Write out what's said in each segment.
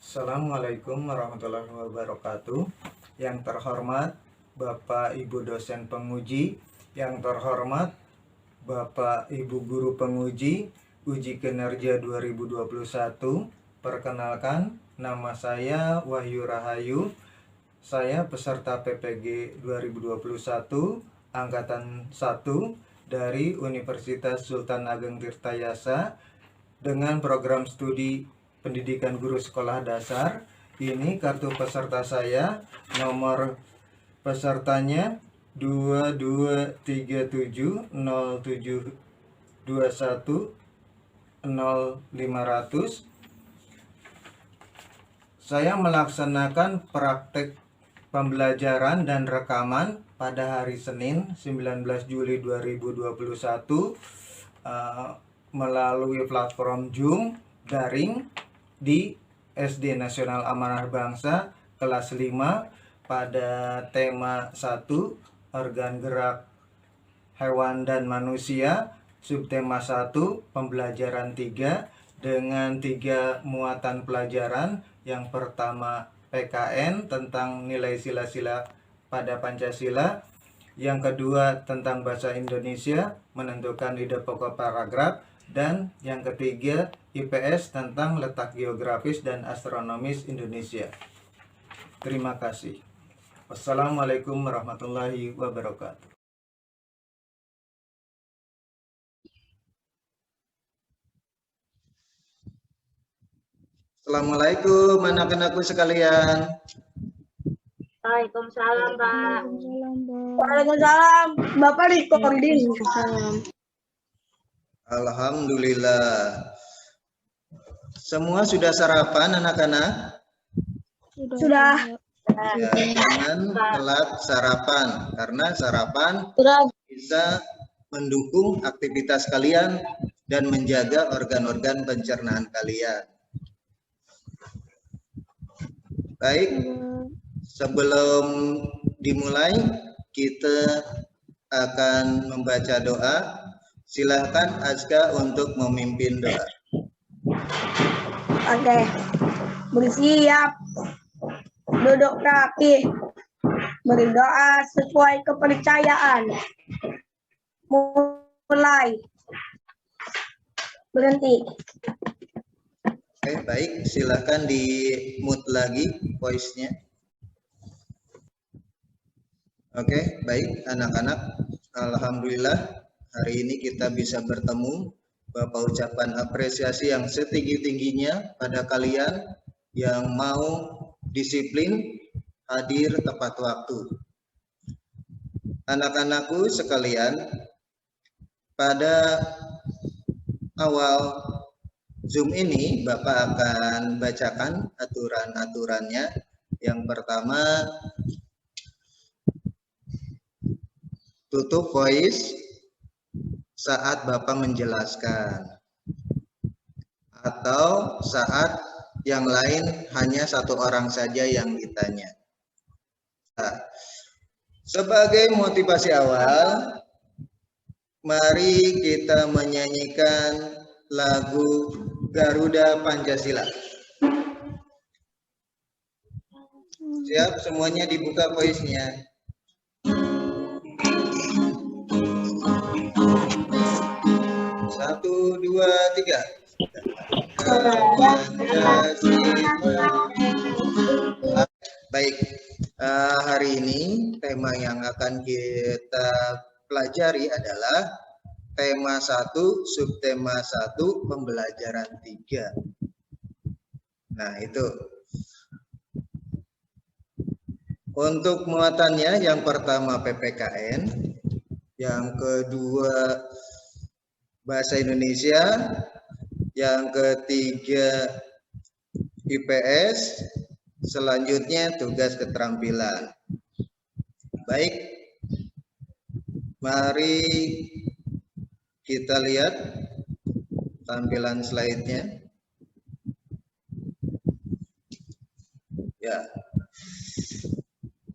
Assalamualaikum warahmatullahi wabarakatuh. Yang terhormat Bapak Ibu dosen penguji, yang terhormat Bapak Ibu guru penguji uji kinerja 2021. Perkenalkan, nama saya Wahyu Rahayu. Saya peserta PPG 2021 angkatan 1 dari Universitas Sultan Ageng Tirtayasa dengan program studi Pendidikan Guru Sekolah Dasar. Ini kartu peserta saya, nomor pesertanya 223707210500. Saya melaksanakan praktek pembelajaran dan rekaman pada hari Senin 19 Juli 2021 melalui platform Zoom daring di SD Nasional Amanah Bangsa kelas 5 pada tema 1 organ gerak hewan dan manusia, subtema 1 pembelajaran 3 dengan 3 muatan pelajaran. Yang pertama PKN tentang nilai sila-sila pada Pancasila, yang kedua tentang bahasa Indonesia menentukan ide pokok paragraf, dan yang ketiga IPS tentang letak geografis dan astronomis Indonesia. Terima kasih. Wassalamualaikum warahmatullahi wabarakatuh. Assalamualaikum anak-anakku sekalian. Waalaikumsalam, Pak. Waalaikumsalam. Bapak recording. Alhamdulillah. Semua sudah sarapan anak-anak? Sudah. Ya, jangan telat sarapan, karena sarapan bisa mendukung aktivitas kalian dan menjaga organ-organ pencernaan kalian. Baik, sebelum dimulai kita akan membaca doa. Silahkan Azka untuk memimpin doa. Oke. Bersiap. Duduk rapi. Berdoa sesuai kepercayaan. Mulai. Berhenti. Oke, baik. Silahkan di mute lagi voice-nya. Oke, baik anak-anak. Alhamdulillah hari ini kita bisa bertemu. Bapak ucapan apresiasi yang setinggi-tingginya pada kalian yang mau disiplin hadir tepat waktu. Anak-anakku sekalian, pada awal Zoom ini Bapak akan bacakan aturan-aturannya. Yang pertama, tutup voice saat Bapak menjelaskan, atau saat yang lain hanya satu orang saja yang ditanya. Nah, sebagai motivasi awal, mari kita menyanyikan lagu Garuda Pancasila. Siap, semuanya dibuka voice-nya. 1, 2, 3. Baik, hari ini tema yang akan kita pelajari adalah tema 1, subtema 1, pembelajaran 3. Nah, itu. Untuk muatannya, yang pertama PPKN, yang kedua bahasa Indonesia, yang ketiga IPS, selanjutnya tugas keterampilan. Baik, mari kita lihat tampilan slide-nya. Ya.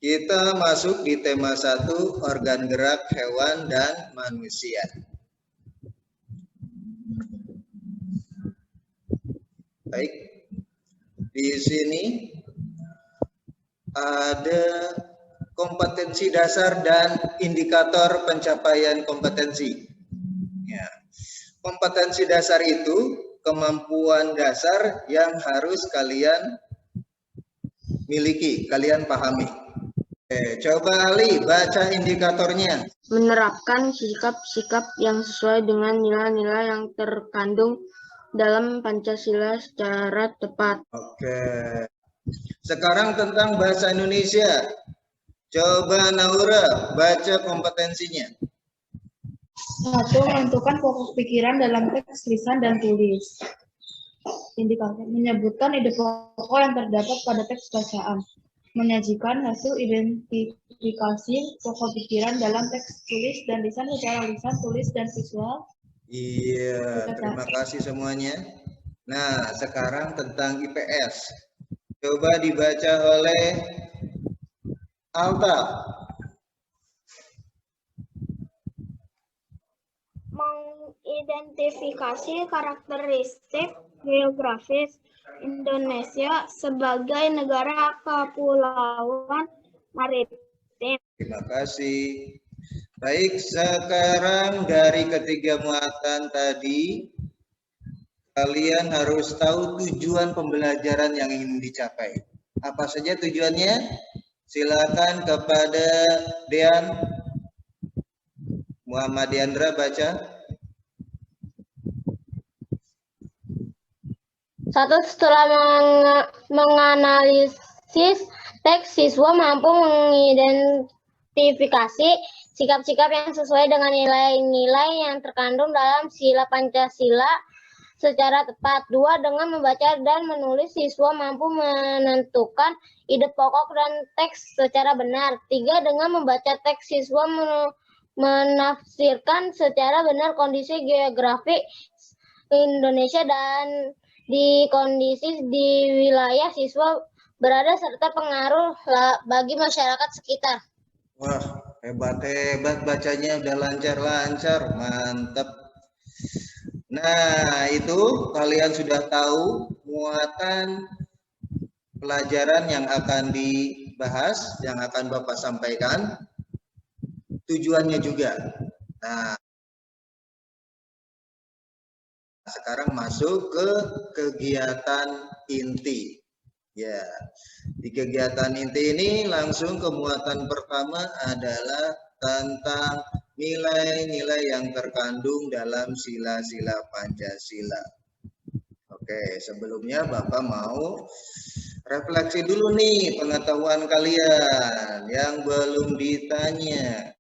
Kita masuk di tema 1, organ gerak hewan dan manusia. Baik. Di sini ada kompetensi dasar dan indikator pencapaian kompetensi. Ya. Kompetensi dasar itu kemampuan dasar yang harus kalian miliki, kalian pahami. Oke, coba Ali baca indikatornya. Menerapkan sikap-sikap yang sesuai dengan nilai-nilai yang terkandung dalam Pancasila secara tepat. Oke. Sekarang tentang bahasa Indonesia. Coba Naura baca kompetensinya. 1. Menentukan fokus pikiran dalam teks tulisan dan tulis. Indikator menyebutkan ide pokok yang terdapat pada teks bacaan. Menyajikan hasil identifikasi pokok pikiran dalam teks tulis dan lisan secara lisan, tulis, dan visual. Iya, terima kasih semuanya. Nah, sekarang tentang IPS. Coba dibaca oleh Alta. Mengidentifikasi karakteristik geografis Indonesia sebagai negara kepulauan maritim. Terima kasih. Baik, sekarang dari ketiga muatan tadi, kalian harus tahu tujuan pembelajaran yang ingin dicapai. Apa saja tujuannya? Silakan kepada Dean. Muhammad Diandra baca. 1. Setelah menganalisis teks, siswa mampu mengidentifikasi sikap-sikap yang sesuai dengan nilai-nilai yang terkandung dalam sila Pancasila secara tepat. 2. Dengan membaca dan menulis, siswa mampu menentukan ide pokok dan teks secara benar. 3. Dengan membaca teks, siswa menafsirkan secara benar kondisi geografi Indonesia dan di kondisi di wilayah siswa berada serta pengaruh bagi masyarakat sekitar. Wah, hebat-hebat bacanya, udah lancar-lancar, mantap. Nah, itu kalian sudah tahu muatan pelajaran yang akan dibahas, yang akan Bapak sampaikan, tujuannya juga. Nah, sekarang masuk ke kegiatan inti. Ya, di kegiatan inti ini langsung ke muatan pertama adalah tentang nilai-nilai yang terkandung dalam sila-sila Pancasila. Oke, sebelumnya Bapak mau refleksi dulu nih pengetahuan kalian yang belum ditanya.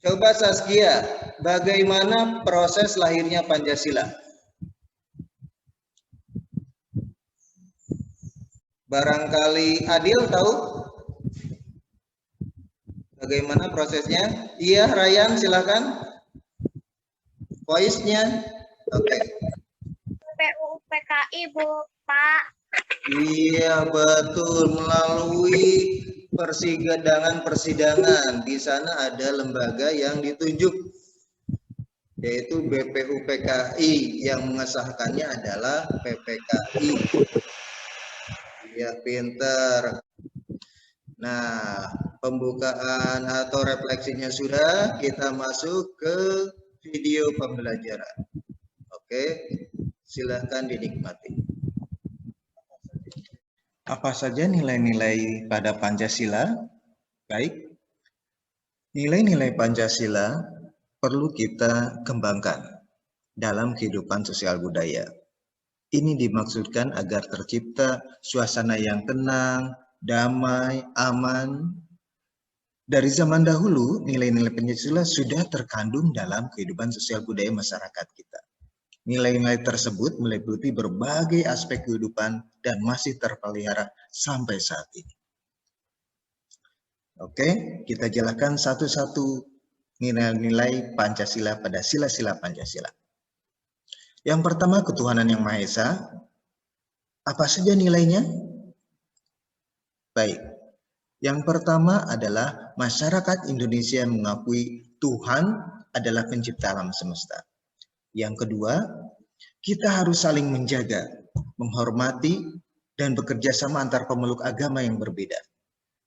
Coba Saskia, bagaimana proses lahirnya Pancasila? Barangkali Adil tahu bagaimana prosesnya? Iya, Ryan silakan. Voice-nya. Oke. PUPKI, Bu, Pak. Iya, betul, melalui persidangan. Di sana ada lembaga yang ditunjuk, yaitu BPUPKI, yang mengesahkannya adalah PPKI. Ya, pinter. Nah, pembukaan atau refleksinya sudah, kita masuk ke video pembelajaran. Oke, silahkan dinikmati. Apa saja nilai-nilai pada Pancasila? Baik, nilai-nilai Pancasila perlu kita kembangkan dalam kehidupan sosial budaya. Ini dimaksudkan agar tercipta suasana yang tenang, damai, aman. Dari zaman dahulu, nilai-nilai Pancasila sudah terkandung dalam kehidupan sosial budaya masyarakat kita. Nilai-nilai tersebut meliputi berbagai aspek kehidupan dan masih terpelihara sampai saat ini. Oke, kita jelaskan satu-satu nilai-nilai Pancasila pada sila-sila Pancasila. Yang pertama, ketuhanan yang Maha Esa. Apa saja nilainya? Baik, yang pertama adalah masyarakat Indonesia mengakui Tuhan adalah pencipta alam semesta. Yang kedua, kita harus saling menjaga, menghormati, dan bekerja sama antar pemeluk agama yang berbeda.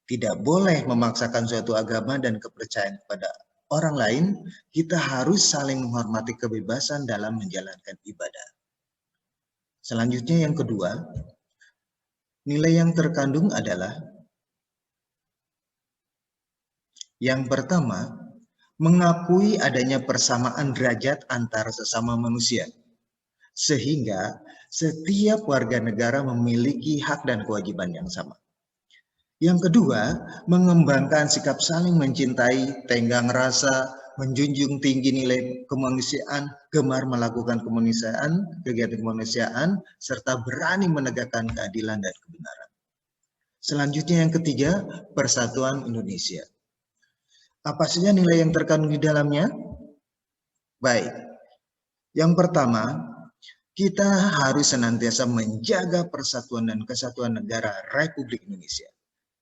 Tidak boleh memaksakan suatu agama dan kepercayaan kepada orang lain. Kita harus saling menghormati kebebasan dalam menjalankan ibadah. Selanjutnya yang kedua, nilai yang terkandung adalah yang pertama, mengakui adanya persamaan derajat antara sesama manusia, sehingga setiap warga negara memiliki hak dan kewajiban yang sama. Yang kedua, mengembangkan sikap saling mencintai, tenggang rasa, menjunjung tinggi nilai kemanusiaan, gemar melakukan kegiatan kemanusiaan, serta berani menegakkan keadilan dan kebenaran. Selanjutnya yang ketiga, persatuan Indonesia. Apa saja nilai yang terkandung di dalamnya? Baik, yang pertama, kita harus senantiasa menjaga persatuan dan kesatuan negara Republik Indonesia.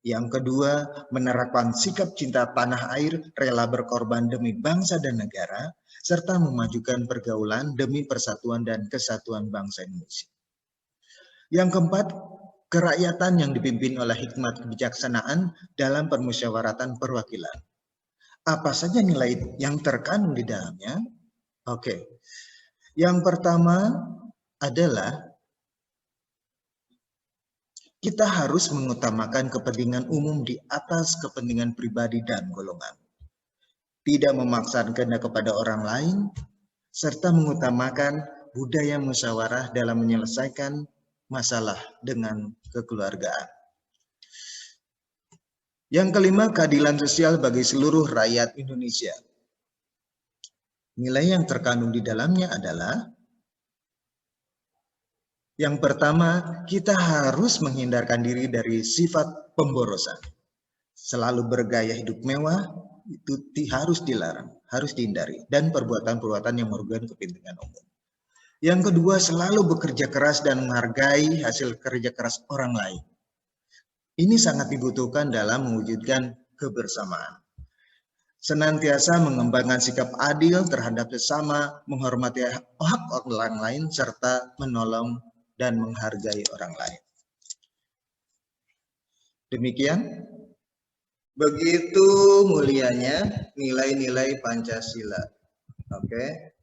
Yang kedua, menerapkan sikap cinta tanah air, rela berkorban demi bangsa dan negara, serta memajukan pergaulan demi persatuan dan kesatuan bangsa Indonesia. Yang keempat, kerakyatan yang dipimpin oleh hikmat kebijaksanaan dalam permusyawaratan perwakilan. Apa saja nilai yang terkandung di dalamnya? Oke. Yang pertama adalah kita harus mengutamakan kepentingan umum di atas kepentingan pribadi dan golongan. Tidak memaksakan kehendak kepada orang lain, serta mengutamakan budaya musyawarah dalam menyelesaikan masalah dengan kekeluargaan. Yang kelima, keadilan sosial bagi seluruh rakyat Indonesia. Nilai yang terkandung di dalamnya adalah yang pertama, kita harus menghindarkan diri dari sifat pemborosan. Selalu bergaya hidup mewah itu harus dilarang, harus dihindari, dan perbuatan-perbuatan yang merugikan kepentingan umum. Yang kedua, selalu bekerja keras dan menghargai hasil kerja keras orang lain. Ini sangat dibutuhkan dalam mewujudkan kebersamaan. Senantiasa mengembangkan sikap adil terhadap sesama, menghormati hak orang lain, serta menolong dan menghargai orang lain. Demikian, begitu mulianya nilai-nilai Pancasila. Oke.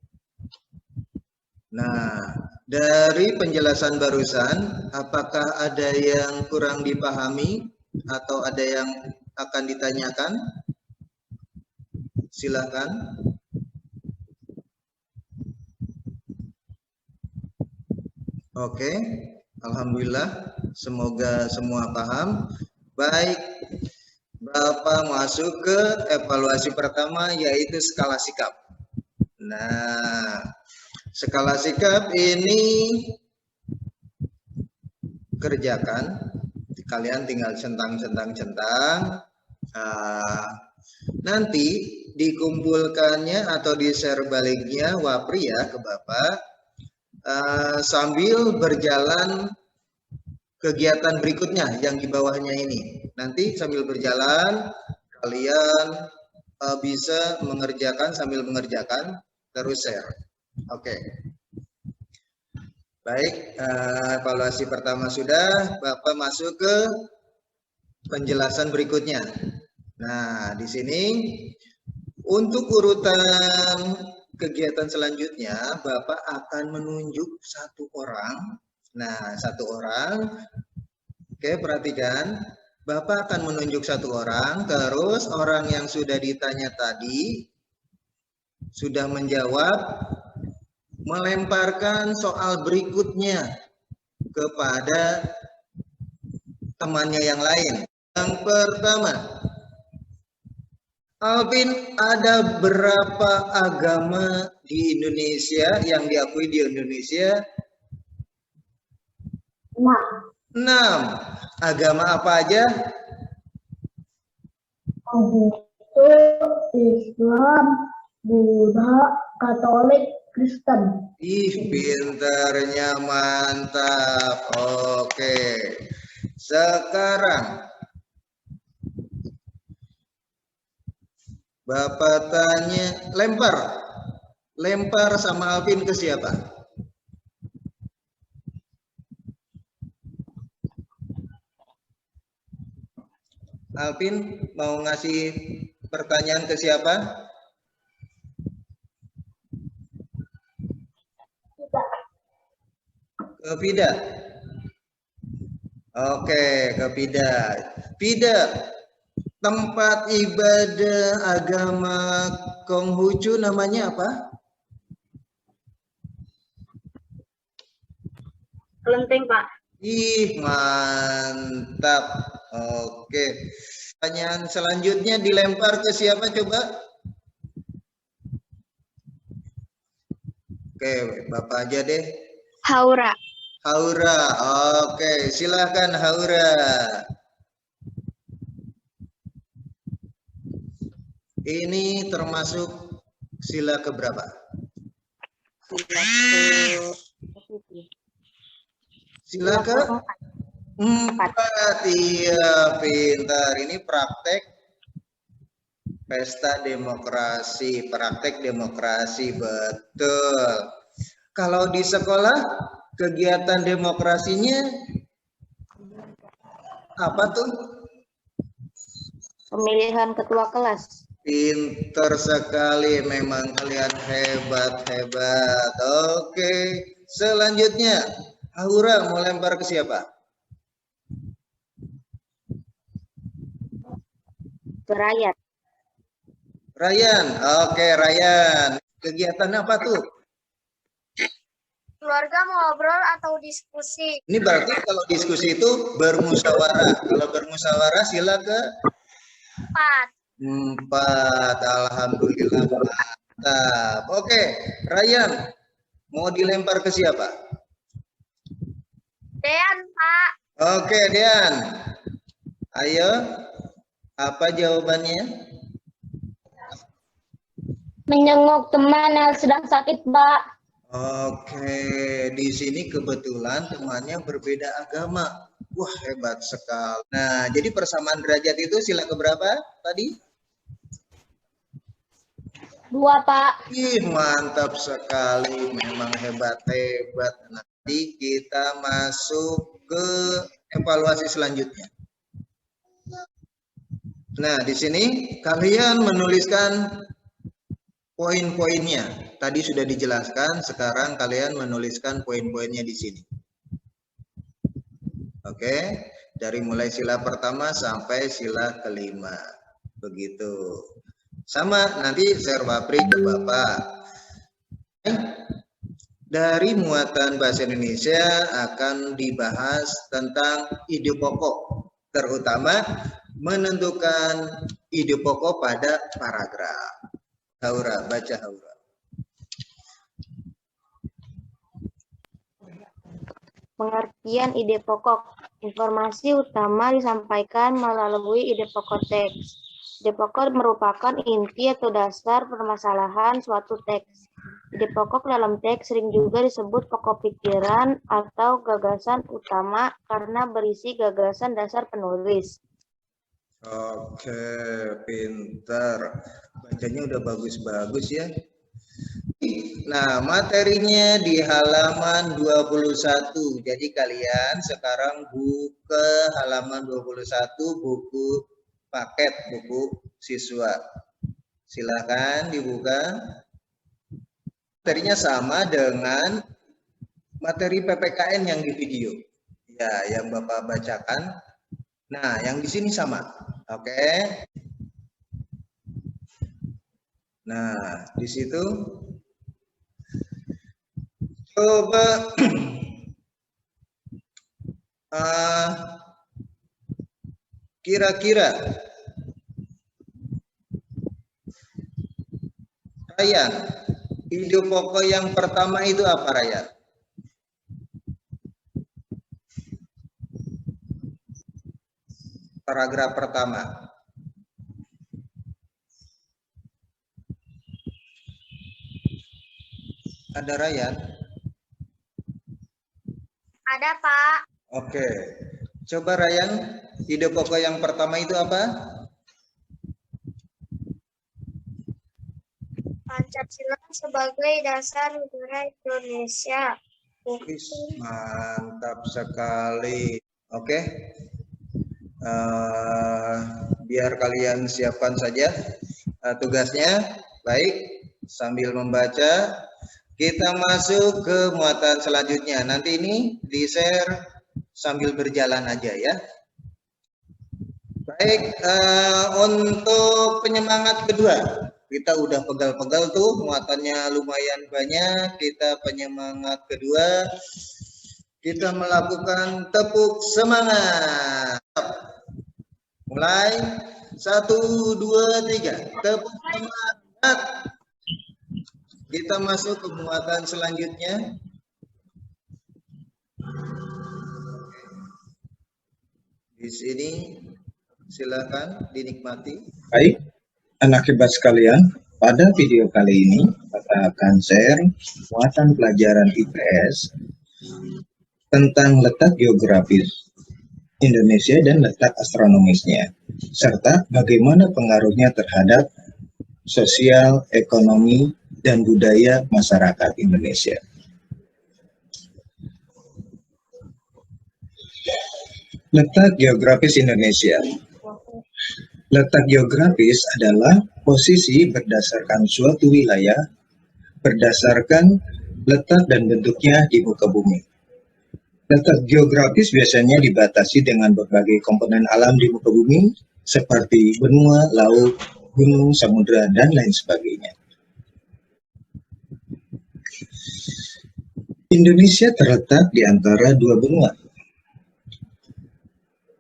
Nah, dari penjelasan barusan, apakah ada yang kurang dipahami atau ada yang akan ditanyakan? Silakan. Oke, alhamdulillah, semoga semua paham. Baik, Bapak masuk ke evaluasi pertama, yaitu skala sikap. Nah, skala sikap ini kerjakan, kalian tinggal centang-centang. Nanti dikumpulkannya atau di-share baliknya Wapri ya ke Bapak, sambil berjalan kegiatan berikutnya yang di bawahnya ini. Nanti sambil berjalan kalian bisa mengerjakan sambil mengerjakan terus share. Oke. Baik, evaluasi pertama sudah, Bapak masuk ke penjelasan berikutnya. Nah, di sini untuk urutan kegiatan selanjutnya, Bapak akan menunjuk satu orang. Nah, satu orang. Oke, perhatikan. Bapak akan menunjuk satu orang, terus orang yang sudah ditanya tadi sudah menjawab, melemparkan soal berikutnya kepada temannya yang lain. Yang pertama, Alvin, ada berapa agama di Indonesia yang diakui di Indonesia? 6. Agama apa aja? Islam, Buddha, Katolik, Kristen. Ih, pintarnya mantap. Oke. Sekarang Bapak tanya, lempar sama Alvin ke siapa? Alvin mau ngasih pertanyaan ke siapa? Ke Fida. Oke, ke Fida. Fida, tempat ibadah agama Konghucu namanya apa? Kelenteng, Pak. Ih, mantap. Oke. Pertanyaan selanjutnya dilempar ke siapa coba? Oke, Bapak aja deh. Haura. Haura. Oke, silahkan Haura. Ini termasuk sila keberapa? Sila ke empat. Iya, pintar. Ini praktek pesta demokrasi, praktek demokrasi, betul. Kalau di sekolah kegiatan demokrasinya apa tuh? Pemilihan ketua kelas. Pintar sekali, memang kalian hebat-hebat. Oke, selanjutnya Aura mau lempar ke siapa? Ke rakyat. Ryan. Oke, Ryan. Kegiatan apa tuh? Keluarga mengobrol atau diskusi. Ini berarti kalau diskusi itu bermusyawarah. Kalau bermusyawarah sila ke 4. Alhamdulillah, mantap. Oke, Ryan. Mau dilempar ke siapa? Dean, Pak. Oke, Dean. Ayo, apa jawabannya? Menjenguk teman yang sedang sakit, Pak. Oke, di sini kebetulan temannya berbeda agama. Wah, hebat sekali. Nah, jadi persamaan derajat itu sila keberapa tadi? 2, Pak. Ih, mantap sekali. Memang hebat-hebat. Nanti kita masuk ke evaluasi selanjutnya. Nah, di sini kalian menuliskan poin-poinnya. Tadi sudah dijelaskan, sekarang kalian menuliskan poin-poinnya di sini. Oke, dari mulai sila pertama sampai sila kelima. Begitu. Sama, nanti share Wapri ke Bapak. Dari muatan bahasa Indonesia akan dibahas tentang ide pokok, terutama menentukan ide pokok pada paragraf. Haura, baca Haura. Pengertian ide pokok. Informasi utama disampaikan melalui ide pokok teks. Ide pokok merupakan inti atau dasar permasalahan suatu teks. Ide pokok dalam teks sering juga disebut pokok pikiran atau gagasan utama karena berisi gagasan dasar penulis. Oke, pintar. Bacanya udah bagus-bagus ya. Nah, materinya di halaman 21. Jadi kalian sekarang buka halaman 21 buku paket buku siswa. Silakan dibuka. Materinya sama dengan materi PPKN yang di video. Ya, yang Bapak bacakan. Nah, yang di sini sama. Oke. Nah, di situ coba kira-kira Ryan, ide pokok yang pertama itu apa, Ryan? Paragraf pertama. Ada Ryan? Ada, Pak. Oke. Coba Ryan, ide pokok yang pertama itu apa? Pancasila sebagai dasar negara Indonesia. Mantap sekali. Oke. Biar kalian siapkan saja tugasnya. Baik, sambil membaca kita masuk ke muatan selanjutnya. Nanti ini di-share sambil berjalan aja ya. Baik, untuk penyemangat kedua, kita udah pegal-pegal tuh, muatannya lumayan banyak. Kita penyemangat kedua, kita melakukan tepuk semangat. Mulai 1, 2, 3, tepuk semangat. Kita masuk ke muatan selanjutnya. Di sini silakan dinikmati. Baik, anak hebat sekalian, pada video kali ini kita akan share muatan pelajaran IPS tentang letak geografis Indonesia dan letak astronomisnya, serta bagaimana pengaruhnya terhadap sosial, ekonomi, dan budaya masyarakat Indonesia. Letak geografis Indonesia. Letak geografis adalah posisi berdasarkan suatu wilayah berdasarkan letak dan bentuknya di muka bumi. Letak geografis biasanya dibatasi dengan berbagai komponen alam di muka bumi seperti benua, laut, gunung, samudra, dan lain sebagainya. Indonesia terletak di antara dua benua,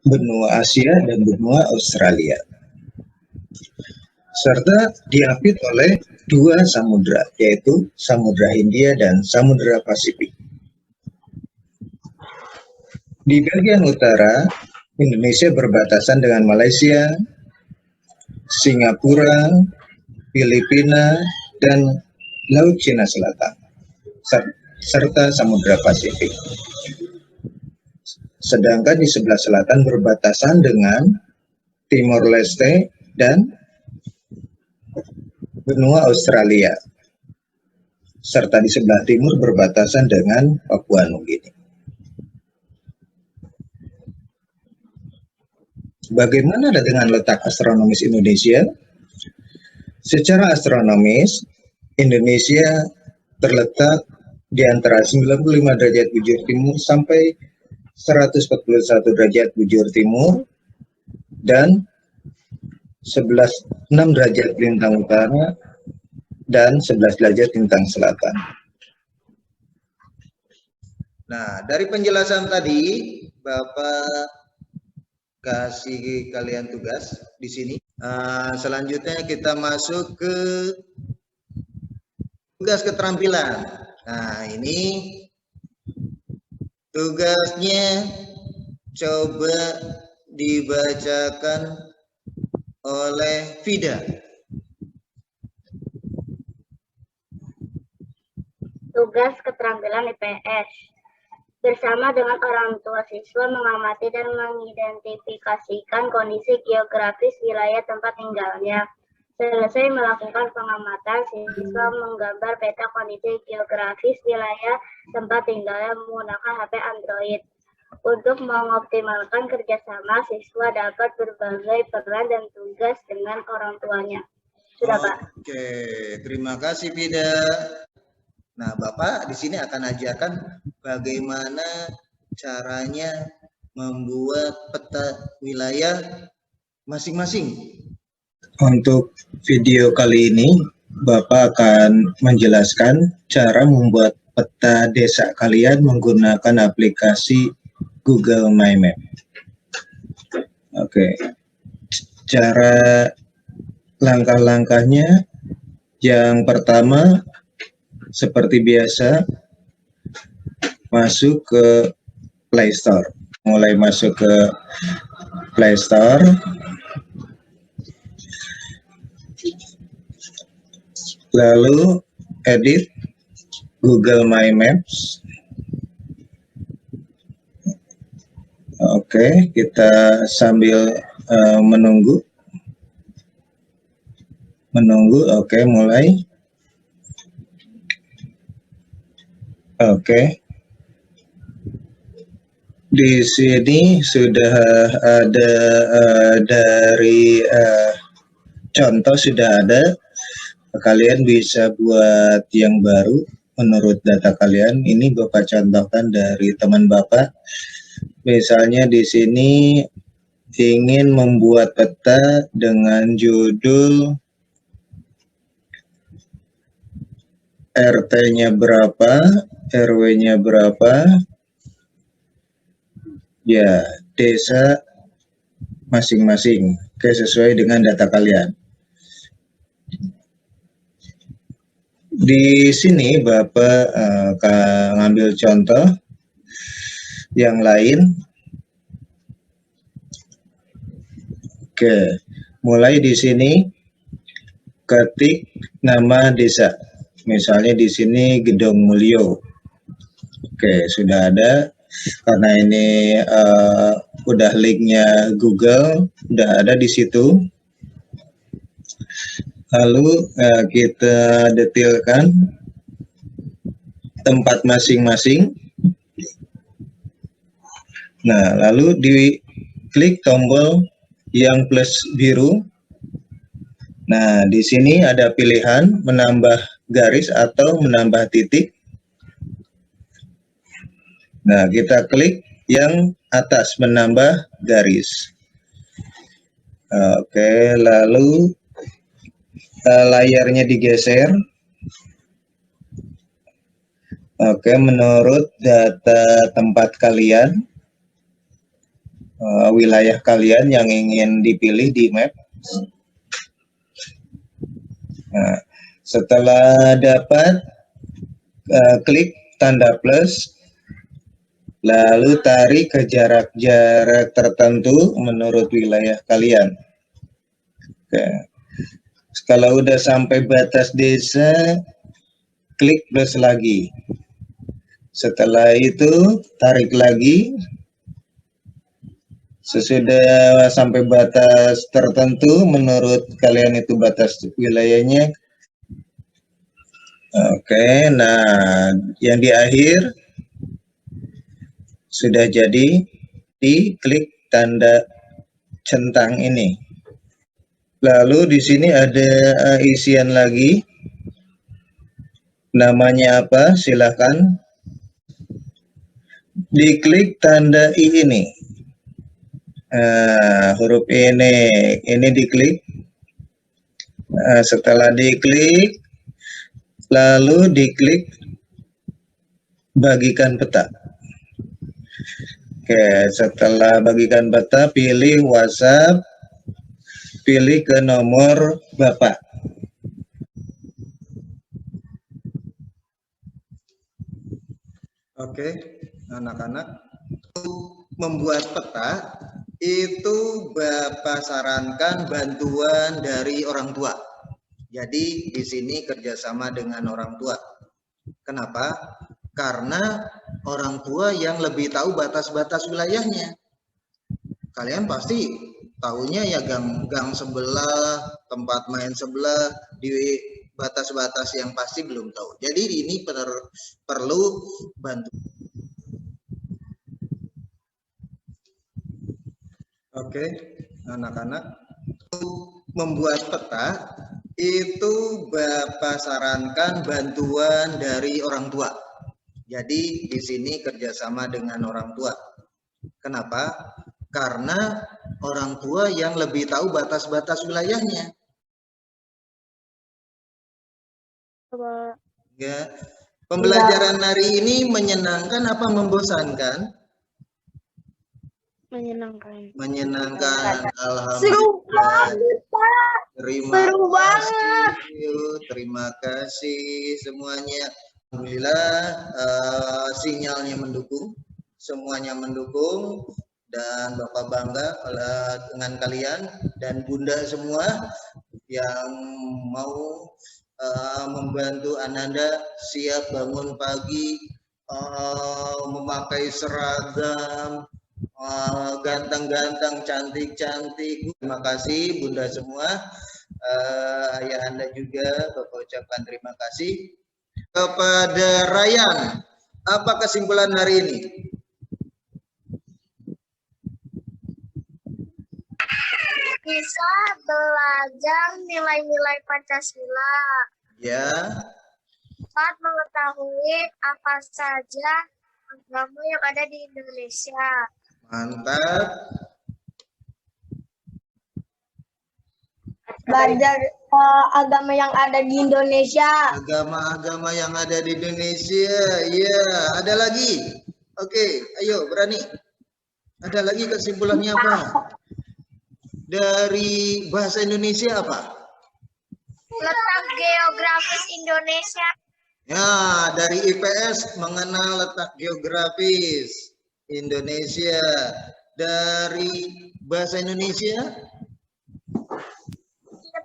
benua Asia dan benua Australia, serta diapit oleh dua samudra, yaitu Samudra Hindia dan Samudra Pasifik. Di bagian utara, Indonesia berbatasan dengan Malaysia, Singapura, Filipina, dan Laut Cina Selatan, serta Samudra Pasifik. Sedangkan di sebelah selatan berbatasan dengan Timor Leste dan benua Australia, serta di sebelah timur berbatasan dengan Papua Nugini. Bagaimana dengan letak astronomis Indonesia? Secara astronomis, Indonesia terletak di antara 95 derajat bujur timur sampai 141 derajat bujur timur dan 6 derajat lintang utara dan 11 derajat lintang selatan. Nah, dari penjelasan tadi, Bapak kasih kalian tugas di sini. Selanjutnya kita masuk ke tugas keterampilan. Nah, ini tugasnya coba dibacakan oleh Fida. Tugas keterampilan IPS. Bersama dengan orang tua siswa mengamati dan mengidentifikasikan kondisi geografis wilayah tempat tinggalnya. Selesai melakukan pengamatan, siswa menggambar peta kondisi geografis wilayah tempat tinggalnya menggunakan HP Android. Untuk mengoptimalkan kerjasama, siswa dapat berbagai peran dan tugas dengan orang tuanya. Sudah, Pak. Oke, terima kasih Fida. Nah, Bapak di sini akan ajarkan bagaimana caranya membuat peta wilayah masing-masing. Untuk video kali ini, Bapak akan menjelaskan cara membuat peta desa kalian menggunakan aplikasi Google My Map. Oke, cara langkah-langkahnya, yang pertama seperti biasa, masuk ke Play Store. Mulai masuk ke Play Store. Lalu edit Google My Maps. Oke, kita sambil menunggu. Oke, mulai. Oke. Di sini sudah ada dari contoh sudah ada. Kalian bisa buat yang baru menurut data kalian. Ini Bapak contohkan dari teman Bapak. Misalnya di sini ingin membuat peta dengan judul RT-nya berapa, RW-nya berapa, ya desa masing-masing. Oke, sesuai dengan data kalian. Di sini Bapak ngambil contoh yang lain. Oke, mulai di sini ketik nama desa. Misalnya di sini Gedong Mulyo. Oke, sudah ada. Karena ini udah linknya Google, udah ada di situ. Lalu kita detailkan tempat masing-masing. Nah, lalu diklik tombol yang plus biru. Nah, di sini ada pilihan menambah garis atau menambah titik. Nah, kita klik yang atas menambah garis. Oke, lalu layarnya digeser. Oke, menurut data tempat kalian, wilayah kalian yang ingin dipilih di map. Nah, setelah dapat, klik tanda plus, lalu tarik ke jarak-jarak tertentu menurut wilayah kalian. Oke. Kalau udah sampai batas desa, klik plus lagi. Setelah itu, tarik lagi. Sesudah sampai batas tertentu, menurut kalian itu batas wilayahnya. Oke, nah yang di akhir sudah jadi, diklik tanda centang ini. Lalu di sini ada isian lagi. Namanya apa? Silakan diklik tanda I ini. Huruf ini diklik. Setelah diklik, lalu diklik bagikan peta. Oke, setelah bagikan peta, pilih WhatsApp, pilih ke nomor Bapak. Oke, anak-anak, membuat peta itu Bapak sarankan bantuan dari orang tua. Jadi di sini kerjasama dengan orang tua. Kenapa? Karena orang tua yang lebih tahu batas-batas wilayahnya. Kalian pasti tahunya ya gang sebelah, tempat main sebelah, di batas-batas yang pasti belum tahu. Jadi ini perlu bantuan. Oke, anak-anak, membuat peta itu Bapak sarankan bantuan dari orang tua. Jadi di sini kerjasama dengan orang tua. Kenapa? Karena orang tua yang lebih tahu batas-batas wilayahnya. Ya, pembelajaran hari ini menyenangkan apa membosankan? Menyenangkan. Menyenangkan, alhamdulillah. Terima kasih semuanya. Alhamdulillah, sinyalnya mendukung, semuanya mendukung, dan Bapak bangga dengan kalian dan Bunda semua yang mau membantu Ananda siap bangun pagi, memakai seragam, ganteng-ganteng, cantik-cantik. Terima kasih Bunda semua, ayah Anda juga Bapak ucapkan terima kasih. Kepada Ryan, apa kesimpulan hari ini? bisa belajar nilai-nilai Pancasila. Ya, 4. Mengetahui apa saja agama yang ada di Indonesia. mantap. Belajar agama yang ada di Indonesia. Agama-agama yang ada di Indonesia. Iya, ada lagi. Oke, ayo berani. Ada lagi kesimpulannya apa? Dari bahasa Indonesia apa? Letak geografis Indonesia. Ya, dari IPS mengenal letak geografis Indonesia. Dari bahasa Indonesia?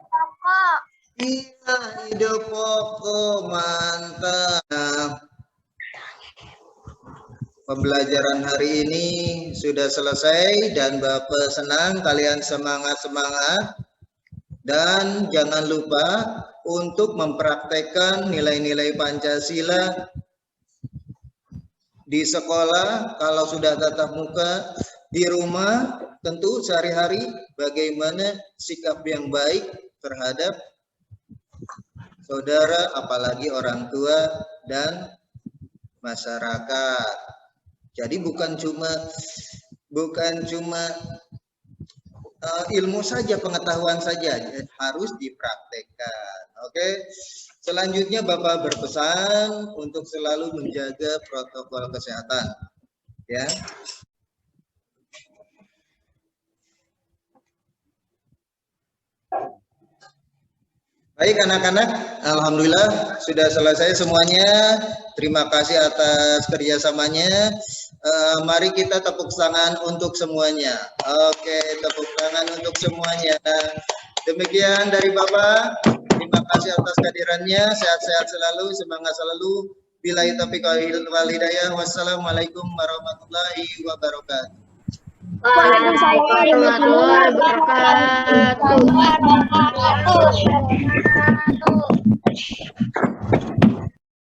Pokok. Iya, ide pokok, mantap. Pembelajaran hari ini sudah selesai dan Bapak senang kalian semangat-semangat. Dan jangan lupa untuk mempraktekkan nilai-nilai Pancasila di sekolah. Kalau sudah tatap muka, di rumah tentu sehari-hari bagaimana sikap yang baik terhadap saudara, apalagi orang tua dan masyarakat. Jadi bukan cuma ilmu saja, pengetahuan saja, harus dipraktekkan. Oke. Selanjutnya Bapak berpesan untuk selalu menjaga protokol kesehatan. Ya. Baik anak-anak, alhamdulillah sudah selesai semuanya. Terima kasih atas kerjasamanya. Mari kita tepuk tangan untuk semuanya. Oke, tepuk tangan untuk semuanya. Demikian dari Bapak. Terima kasih atas kehadirannya. Sehat-sehat selalu, semangat selalu. Billahi taufiq wal hidayah. Wassalamualaikum warahmatullahi wabarakatuh. Waalaikumsalam warahmatullahi wabarakatuh. Wabarakatuh.